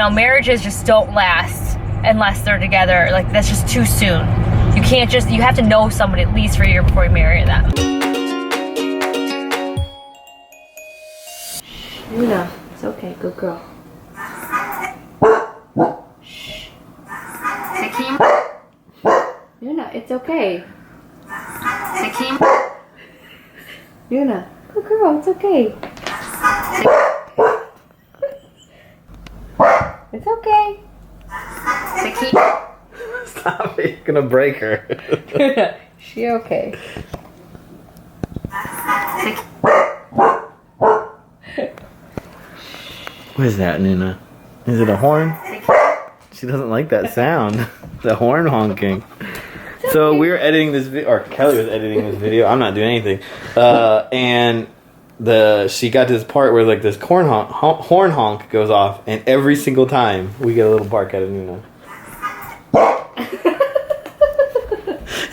know, marriages just don't last unless they're together. Like, that's just too soon. You can't just, you have to know somebody at least for a year before you marry them. Luna, it's okay, good girl. Shh. Hakeem? Luna, it's okay. Hakeem? Luna, good girl, it's okay. It's okay. Hakeem? Stop it, you're gonna break her. Luna, she okay. What is that, Nuna? Is it a horn? She doesn't like that sound. The horn honking. So we were editing this video, or Kelly was editing this video. I'm not doing anything. And she got to this part where like this horn honk goes off, and every single time we get a little bark out of Nuna.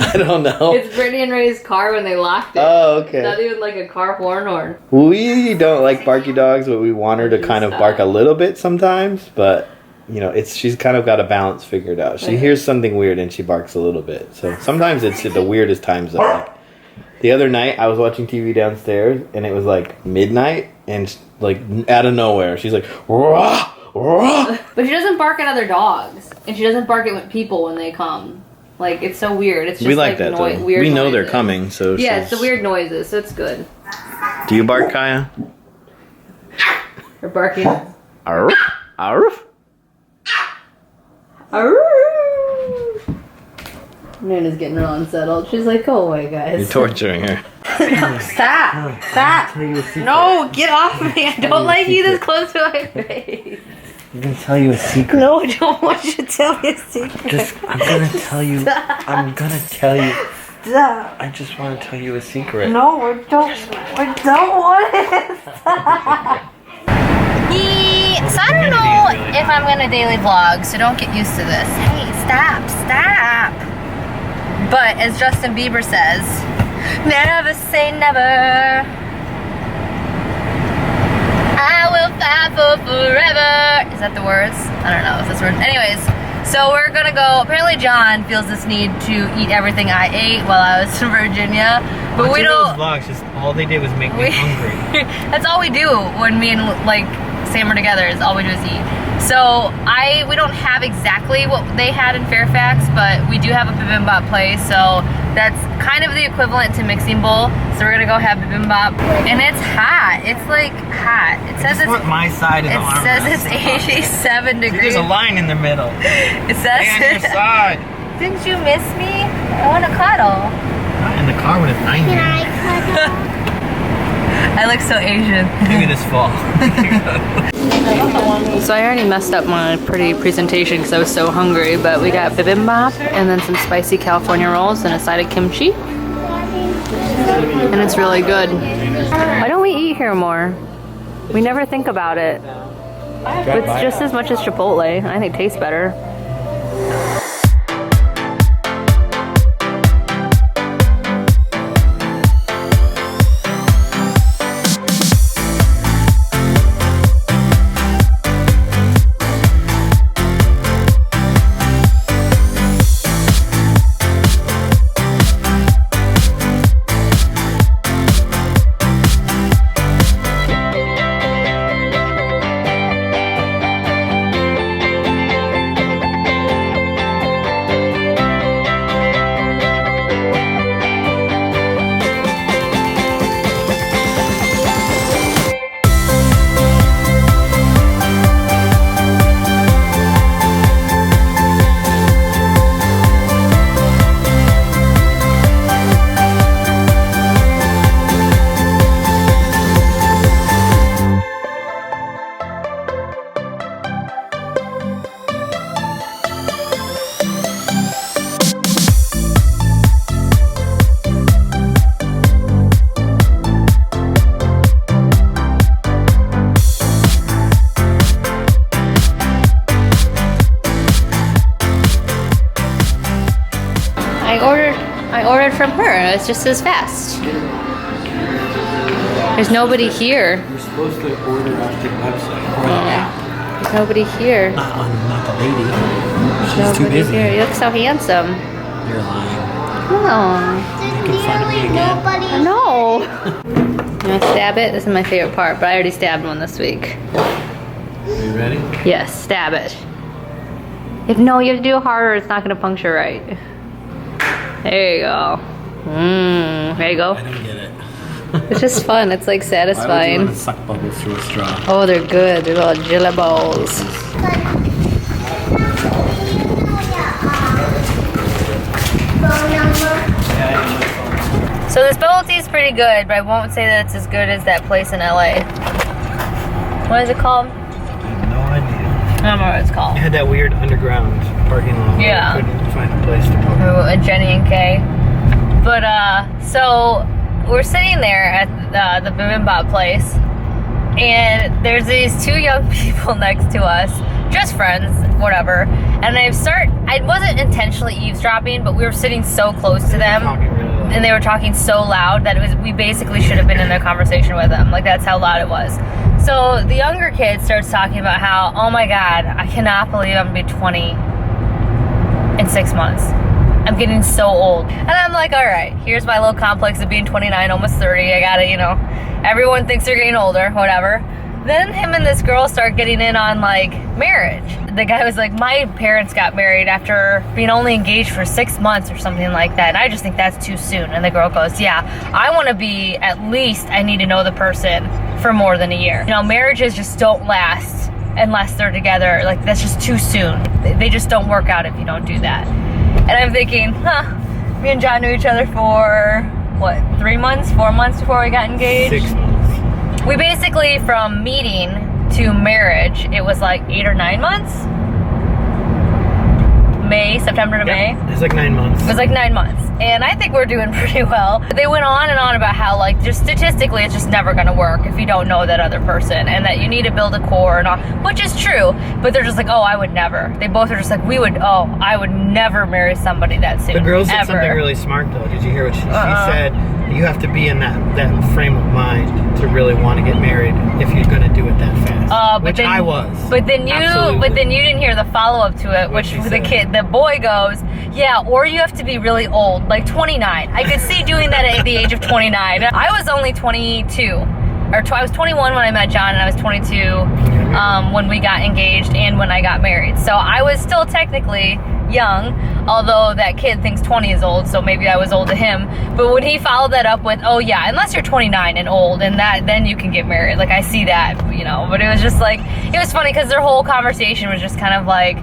I don't know. It's Brittany and Ray's car when they locked it. Oh, okay. It's not even like a car horn. We don't like barky dogs, but we want her to kind of bark a little bit sometimes. But you know, she's kind of got a balance figured out. She hears something weird and she barks a little bit. So sometimes it's at the weirdest times. Like the other night, I was watching TV downstairs and it was like midnight, and like out of nowhere, she's like, "Rah, rah." But she doesn't bark at other dogs, and she doesn't bark at people when they come. Like, it's so weird. It's just we like that though. Weird we know noises. they're coming, so yeah, it's the weird noises, so it's good. Do you bark, Kaya? Or barking. Arf, arf. Nuna's getting real unsettled. She's like, go away, guys. You're torturing her. Stop! Stop! No, get off me! I don't like you this close to my face. I'm gonna tell you a secret. No, I don't want you to tell me a secret. I'm gonna tell you. Stop. I'm gonna tell you. Stop. I just want to tell you a secret. No, I don't want it. Stop. So I don't know if I'm gonna daily vlog, so don't get used to this. Hey, stop. But as Justin Bieber says, never say never. I will fight for forever. Is that the words? I don't know if that's words. Anyways, so we're gonna go. Apparently John feels this need to eat everything I ate while I was in Virginia. But we don't. Those vlogs, just all they did was make me hungry. That's all we do when me and like Sam are together, is all we do is eat. So we don't have exactly what they had in Fairfax, but we do have a bibimbap place, so that's kind of the equivalent to mixing bowl. So we're gonna go have bibimbap, and it's hot. It's like hot. It says it's my side is It says it's 87 degrees. There's a line in the middle. It says. Stay on your side. Didn't you miss me? I want to cuddle. Not in the car when it's 90. Can I cuddle? I look so Asian. Maybe this fall. So I already messed up my pretty presentation because I was so hungry, but we got bibimbap and then some spicy California rolls and a side of kimchi. And it's really good. Why don't we eat here more? We never think about it. But it's just as much as Chipotle. I think it tastes better. I ordered from her. It's just as fast. There's nobody here. You're supposed to order off the website. There's nobody here. Not the lady. She's Nobody too busy. here. You look so handsome. You're lying. Oh. Making fun of me again. No. You want to stab it? This is my favorite part, but I already stabbed one this week. Are you ready? Yes, stab it. If no, you have to do it harder. It's not going to puncture right. There you go. There you go. I don't get it. It's just fun. It's like Why would you satisfying. want to suck bubbles through a straw? Oh, they're good. They're little jelly balls. So this bubble tea is pretty good, but I won't say that it's as good as that place in LA. What is it called? I have no idea. I don't know what it's called. It had that weird underground parking lot. Yeah. I couldn't find a place to park. Jenny and Kay. But so we're sitting there at the bibimbap place, and there's these two young people next to us, just friends, whatever. And I wasn't intentionally eavesdropping, but we were sitting so close to them, Talking really loud. and they were talking so loud that we basically should have been in a conversation with them. Like, that's how loud it was. So the younger kid starts talking about how, oh my God, I cannot believe I'm gonna be 20 in 6 months. I'm getting so old. And I'm like, all right, here's my little complex of being 29, almost 30. I gotta, everyone thinks they're getting older, whatever. Then him and this girl start getting in on like marriage. The guy was like, my parents got married after being only engaged for 6 months or something like that. And I just think that's too soon. And the girl goes, yeah, I wanna be, at least I need to know the person for more than a year. Marriages just don't last unless they're together. Like, that's just too soon. They just don't work out if you don't do that. And I'm thinking, me and John knew each other for, what, 3 months, 4 months before we got engaged? 6 months. We basically, from meeting to marriage, it was like 8 or 9 months. September to May. It was like 9 months. It was like 9 months. And I think we're doing pretty well. They went on and on about how, like, just statistically, it's just never gonna work if you don't know that other person, and that you need to build a core and all, which is true, but they're just like, oh, I would never. They both are just like, I would never marry somebody that soon. The girl said ever. something really smart though. Did you hear what she said? You have to be in that frame of mind to really want to get married if you're going to do it that fast. Which I was. But then you didn't hear the follow up to it, which the boy goes, yeah, or you have to be really old, like 29. I could see doing that at the age of 29. I was only 22. I was 21 when I met John, and I was 22 when we got engaged and when I got married. So I was still technically young, although that kid thinks 20 is old, so maybe I was old to him. But when he followed that up with, oh yeah, unless you're 29 and old, and then you can get married. Like, I see that, but it was just like, it was funny because their whole conversation was just kind of like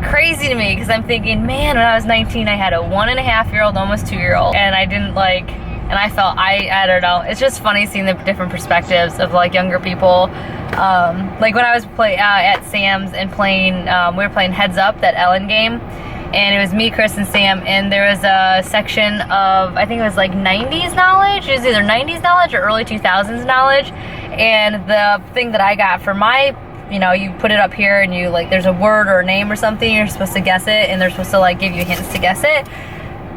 crazy to me, because I'm thinking, man, when I was 19, I had a 1.5-year-old, almost 2-year-old, and I didn't like, and I felt, I don't know, it's just funny seeing the different perspectives of like younger people. Like when I was at Sam's and playing, we were playing Heads Up, that Ellen game, and it was me, Chris, and Sam, and there was a section of, I think it was like 90s knowledge. It was either 90s knowledge or early 2000s knowledge, and the thing that I got for my, you put it up here and you like, there's a word or a name or something, you're supposed to guess it, and they're supposed to like give you hints to guess it.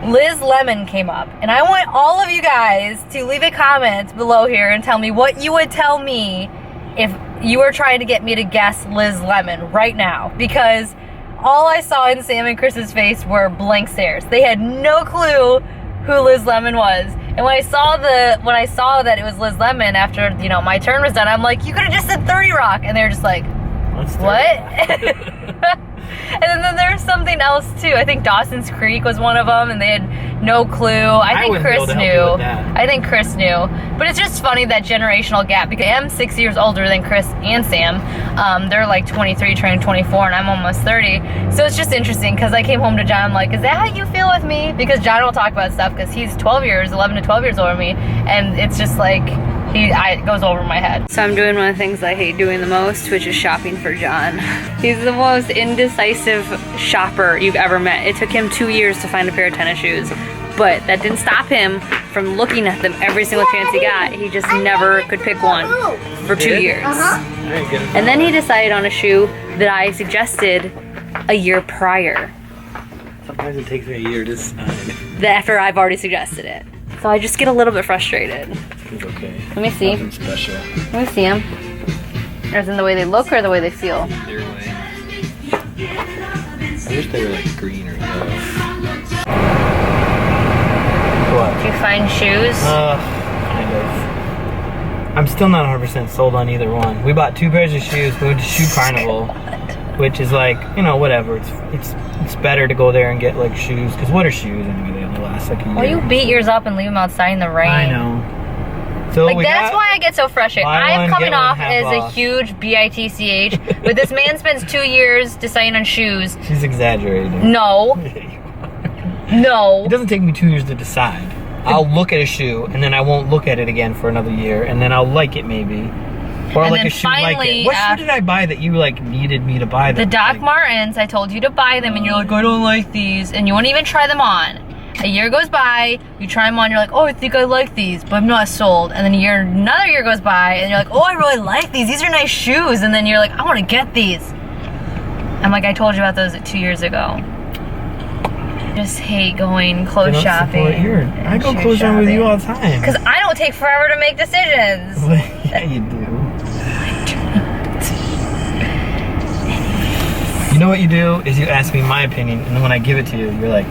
Liz Lemon came up, and I want all of you guys to leave a comment below here and tell me what you would tell me if you were trying to get me to guess Liz Lemon right now, because all I saw in Sam and Chris's face were blank stares. They had no clue who Liz Lemon was. And when I saw that it was Liz Lemon after, my turn was done, I'm like, you could have just said 30 Rock, and they're just like, what? And then there's something else too. I think Dawson's Creek was one of them, and they had no clue. I think Chris knew. I think Chris knew. But it's just funny, that generational gap, because I'm 6 years older than Chris and Sam. They're like 23, turning 24, and I'm almost 30. So it's just interesting, because I came home to John, I'm like, is that how you feel with me? Because John will talk about stuff, because he's 11 to 12 years older than me, and it's just like, it goes over my head. So I'm doing one of the things I hate doing the most, which is shopping for John. He's the most indecisive shopper you've ever met. It took him 2 years to find a pair of tennis shoes, but that didn't stop him from looking at them every single chance he got. He just never could pick one for 2 years. And then he decided on a shoe that I suggested a year prior. Sometimes it takes me a year to decide. After I've already suggested it. So I just get a little bit frustrated. It's okay. Let me see. Nothing special. Let me see them. As in the way they look or the way they feel? Either way. wish they were like green or yellow. What? Did you find shoes? Kind of. I'm still not 100% sold on either one. We bought 2 pairs of shoes. We went to Shoe Carnival, which is like, you know, whatever. It's better to go there and get like shoes, because what are shoes anyway? They only last like a year. Well, you beat yours up and leave them outside in the rain. I know. So like, that's why I get so frustrated. I am coming off as a huge bitch, but this man spends 2 years deciding on shoes. She's exaggerating. No. No. It doesn't take me 2 years to decide. I'll look at a shoe, and then I won't look at it again for another year, and then I'll like it maybe. Or and like a shoe like it. What shoe did I buy that you like needed me to buy them? The Doc Martens, I told you to buy them, and you're like, I don't like these, and you won't even try them on. A year goes by, you try them on, you're like, oh, I think I like these, but I'm not sold. And then another year goes by, and you're like, oh, I really like these. These are nice shoes. And then you're like, I want to get these. I'm like, I told you about those 2 years ago. I just hate going clothes shopping. I go clothes shopping with you all the time. Because I don't take forever to make decisions. Yeah, you do. You know what you do is you ask me my opinion, and then when I give it to you, you're like,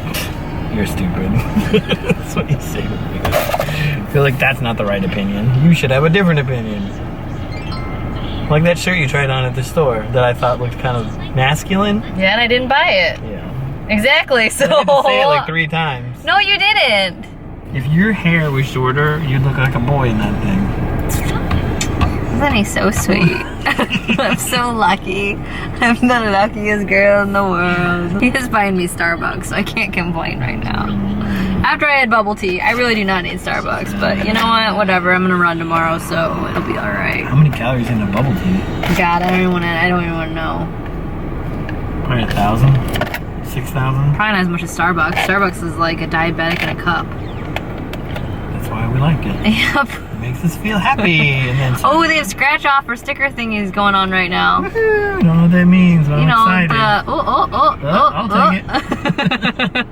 you're stupid. That's what you say to me. I feel like that's not the right opinion. You should have a different opinion. Like that shirt you tried on at the store that I thought looked kind of masculine. Yeah, and I didn't buy it. Yeah. Exactly, so... I had to say it like 3 times. No, you didn't. If your hair was shorter, you'd look like a boy in that thing. Isn't he so sweet? I'm so lucky. I'm the luckiest girl in the world. He is buying me Starbucks, so I can't complain right now. After I had bubble tea, I really do not need Starbucks, but you know what? Whatever, I'm gonna run tomorrow, so it'll be alright. How many calories in a bubble tea? God, I don't even want to know. Probably 1,000? 6,000? Probably not as much as Starbucks. Starbucks is like a diabetic in a cup. That's why we like it. Yep. Makes us feel happy. And then oh, they have scratch off or sticker thingies going on right now. I don't know what that means, but I'm excited. I'll take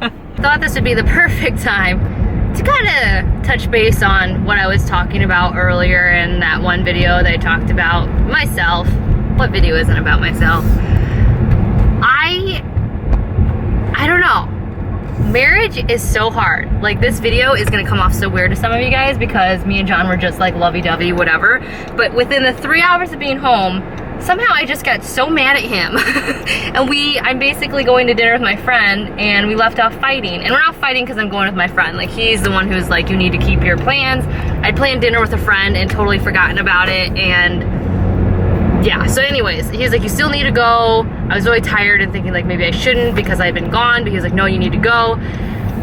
it. Thought this would be the perfect time to kind of touch base on what I was talking about earlier in that one video that I talked about myself. What video isn't about myself? I don't know. Marriage is so hard. Like, this video is gonna come off so weird to some of you guys because me and John were just like lovey-dovey, whatever. But within the 3 hours of being home, somehow I just got so mad at him. And I'm basically going to dinner with my friend, and we left off fighting. And we're not fighting because I'm going with my friend. Like, he's the one who's like, you need to keep your plans. I'd planned dinner with a friend and totally forgotten about it, and yeah, so anyways, he's like, you still need to go. I was really tired and thinking like maybe I shouldn't because I had been gone, but he was like, no, you need to go.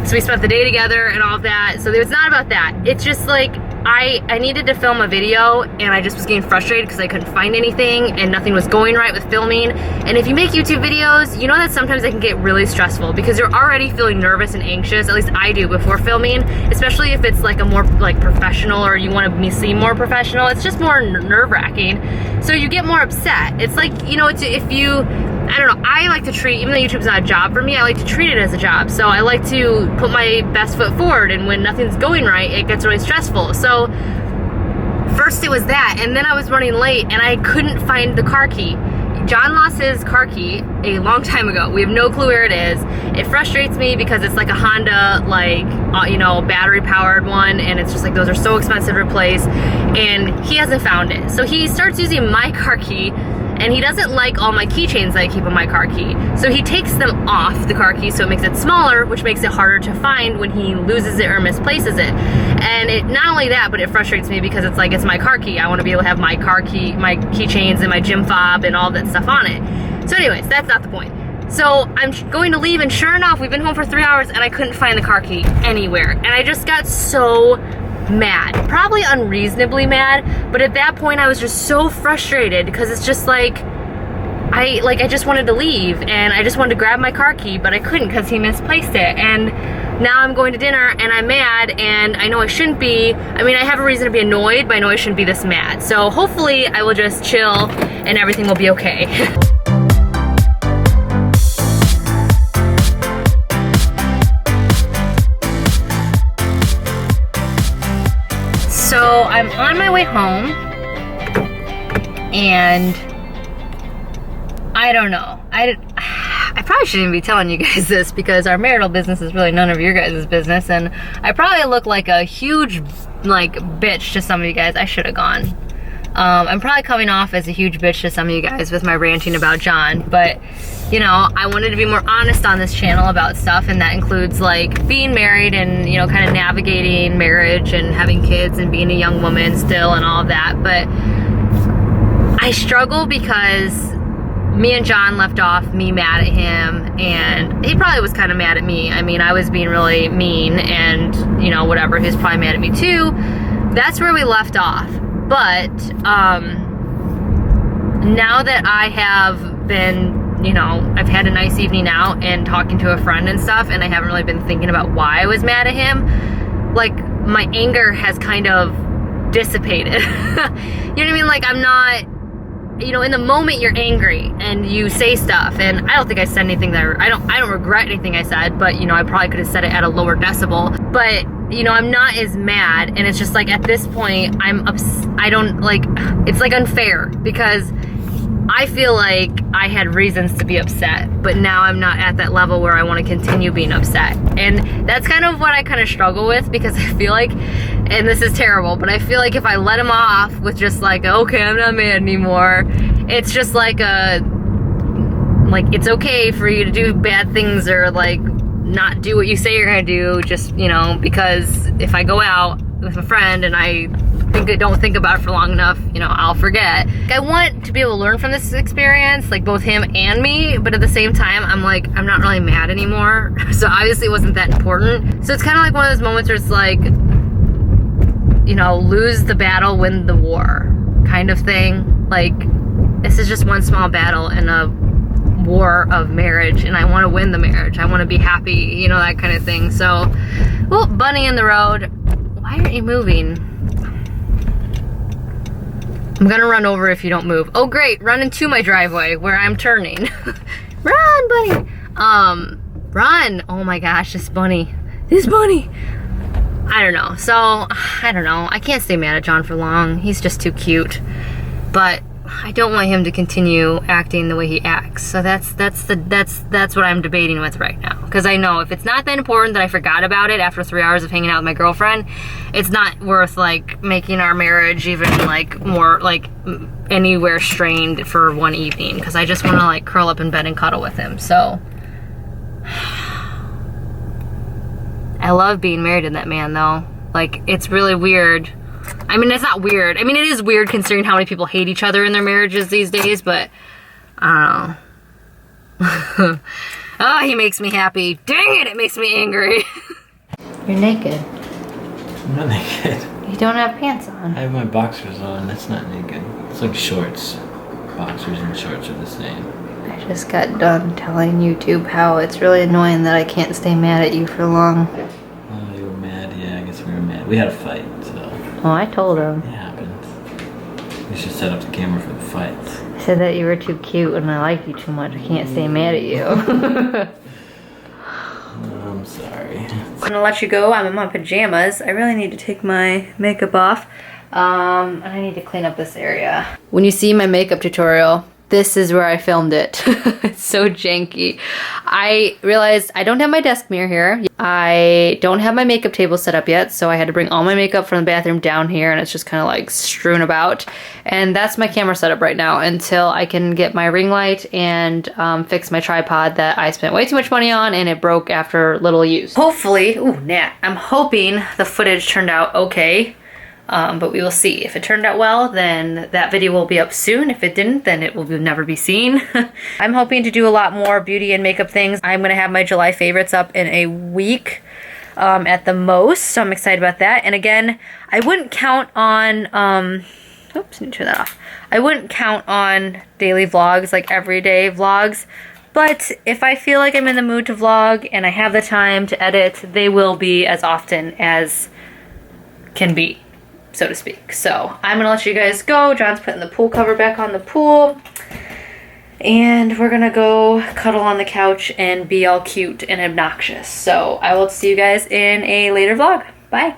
So we spent the day together and all of that. So it's not about that. It's just like, I needed to film a video, and I just was getting frustrated because I couldn't find anything and nothing was going right with filming. And if you make YouTube videos, you know that sometimes they can get really stressful because you're already feeling nervous and anxious. At least I do before filming, especially if it's like a more like professional, or you want to seem more professional. It's just more nerve-wracking. So you get more upset. It's like, you know, if you, I don't know, I like to treat, even though YouTube's not a job for me, I like to treat it as a job. So I like to put my best foot forward, and when nothing's going right, it gets really stressful. So first it was that, and then I was running late and I couldn't find the car key. John lost his car key a long time ago. We have no clue where it is. It frustrates me because it's like a Honda, like, you know, battery powered one, and it's just like, those are so expensive to replace, and he hasn't found it. So he starts using my car key, and he doesn't like all my keychains that I keep on my car key. So he takes them off the car key, so it makes it smaller, which makes it harder to find when he loses it or misplaces it. And it, not only that, but it frustrates me because it's like, it's my car key. I want to be able to have my car key, my keychains and my gym fob and all that stuff on it. So anyways, that's not the point. So I'm going to leave, and sure enough, we've been home for 3 hours and I couldn't find the car key anywhere. And I just got so mad, probably unreasonably mad, but at that point I was just so frustrated because it's just like, I just wanted to leave, and I just wanted to grab my car key, but I couldn't because he misplaced it. And now I'm going to dinner and I'm mad, and I know I shouldn't be. I mean, I have a reason to be annoyed, but I know I shouldn't be this mad. So hopefully I will just chill and everything will be okay. So I'm on my way home, and I don't know. I probably shouldn't be telling you guys this because our marital business is really none of your guys' business, and I probably look like a huge like bitch to some of you guys. I should have gone. I'm probably coming off as a huge bitch to some of you guys with my ranting about John, but you know, I wanted to be more honest on this channel about stuff, and that includes like being married and, you know, kind of navigating marriage and having kids and being a young woman still and all of that. But I struggle because me and John left off me mad at him, and he probably was kind of mad at me. I mean, I was being really mean and, you know, whatever, he was probably mad at me too. That's where we left off. But now that I have been, you know, I've had a nice evening out and talking to a friend and stuff, and I haven't really been thinking about why I was mad at him, like, my anger has kind of dissipated. You know what I mean? Like, I'm not, you know, in the moment you're angry and you say stuff, and I don't think I said anything that, I don't regret anything I said, but, you know, I probably could have said it at a lower decibel. But, you know, I'm not as mad, and it's just like at this point, I don't, like, it's like unfair because I feel like I had reasons to be upset, but now I'm not at that level where I want to continue being upset. And that's kind of what I kind of struggle with, because I feel like, and this is terrible, but I feel like if I let him off with just like, okay, I'm not mad anymore, it's just like it's okay for you to do bad things or like not do what you say you're gonna do, just, you know, because if I go out with a friend and I don't think about it for long enough, you know, I'll forget. I want to be able to learn from this experience, like both him and me, but at the same time, I'm like, I'm not really mad anymore. So obviously it wasn't that important. So it's kind of like one of those moments where it's like, you know, lose the battle, win the war kind of thing. Like, this is just one small battle in a war of marriage, and I want to win the marriage. I want to be happy, you know, that kind of thing. So, well, bunny in the road. Why aren't you moving? I'm gonna run over if you don't move. Oh great, run into my driveway where I'm turning. Run, bunny. Run. Oh my gosh, this bunny. I don't know. So, I don't know. I can't stay mad at John for long. He's just too cute. But I don't want him to continue acting the way he acts. So that's what I'm debating with right now. Because I know if it's not that important that I forgot about it after 3 hours of hanging out with my girlfriend, it's not worth like making our marriage even like more like anywhere strained for one evening. Because I just want to like curl up in bed and cuddle with him. So I love being married to that man though. Like, it's really weird. I mean, it's not weird. I mean, it is weird considering how many people hate each other in their marriages these days, but I don't know. Oh, he makes me happy. Dang it, it makes me angry. You're naked. I'm not naked. You don't have pants on. I have my boxers on. That's not naked. It's like shorts. Boxers and shorts are the same. I just got done telling YouTube how it's really annoying that I can't stay mad at you for long. Oh, you were mad? Yeah, I guess we were mad. We had a fight, so. Oh, I told him. It happened. We should set up the camera for the fight. I said that you were too cute and I like you too much. I can't stay mad at you. I'm sorry. I'm gonna let you go. I'm in my pajamas. I really need to take my makeup off. And I need to clean up this area. When you see my makeup tutorial, this is where I filmed it. It's so janky. I realized I don't have my desk mirror here. I don't have my makeup table set up yet, so I had to bring all my makeup from the bathroom down here, and it's just kind of like strewn about. And that's my camera setup right now until I can get my ring light and fix my tripod that I spent way too much money on and it broke after little use. Hopefully, ooh, Nat, I'm hoping the footage turned out okay. But we will see. If it turned out well, then that video will be up soon. If it didn't, then it will never be seen. I'm hoping to do a lot more beauty and makeup things. I'm going to have my July favorites up in a week at the most, so I'm excited about that. And again, I wouldn't count on, oops, need to turn that off. I wouldn't count on daily vlogs, like everyday vlogs, but if I feel like I'm in the mood to vlog and I have the time to edit, they will be as often as can be, so to speak. So I'm gonna let you guys go. John's putting the pool cover back on the pool, and we're gonna go cuddle on the couch and be all cute and obnoxious. So I will see you guys in a later vlog. Bye.